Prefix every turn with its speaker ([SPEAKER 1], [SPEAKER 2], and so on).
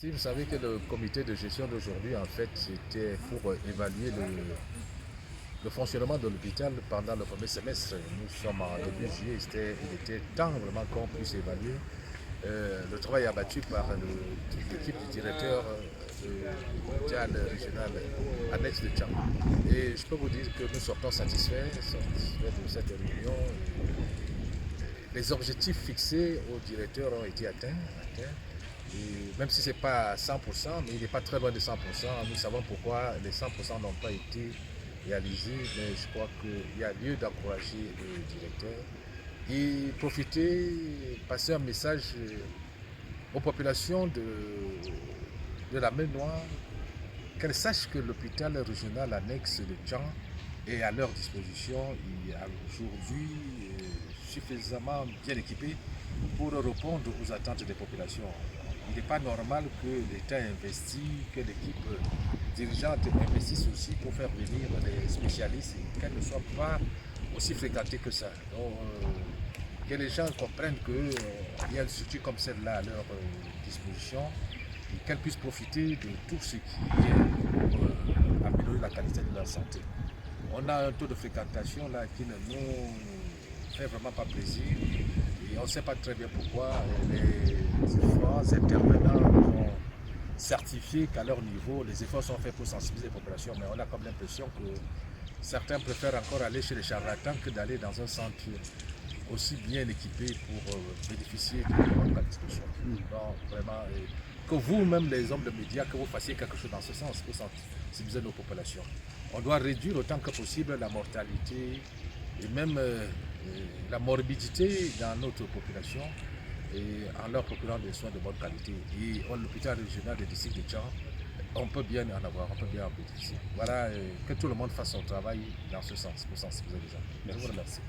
[SPEAKER 1] Si vous savez que le comité de gestion d'aujourd'hui, en fait, c'était pour évaluer le fonctionnement de l'hôpital pendant le premier semestre. Nous sommes en début juillet, il était temps vraiment qu'on puisse évaluer le travail abattu par toute l'équipe du directeur de l'hôpital régional annexe de Tchang. Et je peux vous dire que nous sortons satisfaits de cette réunion. Les objectifs fixés au directeur ont été atteints. Et même si ce n'est pas à 100%, mais il n'est pas très loin de 100%. Nous savons pourquoi les 100% n'ont pas été réalisés, mais je crois qu'il y a lieu d'encourager le directeur et profiter, passer un message aux populations de la mer Noire, qu'elles sachent que l'hôpital régional annexe de Tchang est à leur disposition. Il est aujourd'hui suffisamment bien équipé pour répondre aux attentes des populations. Il n'est pas normal que l'État investit, que l'équipe dirigeante investisse aussi pour faire venir les spécialistes et qu'elles ne soient pas aussi fréquentées que ça. Donc, que les gens comprennent qu'il y a une structure comme celle-là à leur disposition et qu'elles puissent profiter de tout ce qui est pour améliorer la qualité de leur santé. On a un taux de fréquentation là qui ne nous fait vraiment pas plaisir et on ne sait pas très bien pourquoi les différents intervenants ont certifié qu'à leur niveau les efforts sont faits pour sensibiliser les populations, mais on a comme l'impression que certains préfèrent encore aller chez les charlatans que d'aller dans un centre aussi bien équipé pour bénéficier de bonnes qualité de soins. Donc vraiment, que vous-même les hommes de médias, que vous fassiez quelque chose dans ce sens pour sensibiliser nos populations. On doit réduire autant que possible la mortalité et même la morbidité dans notre population et en leur procurant des soins de bonne qualité. Et l'hôpital régional des districts de Tchang, on peut bien en avoir, on peut bien en bénéficier. Voilà, que tout le monde fasse son travail dans ce sens pour sensibiliser les gens. Je vous remercie.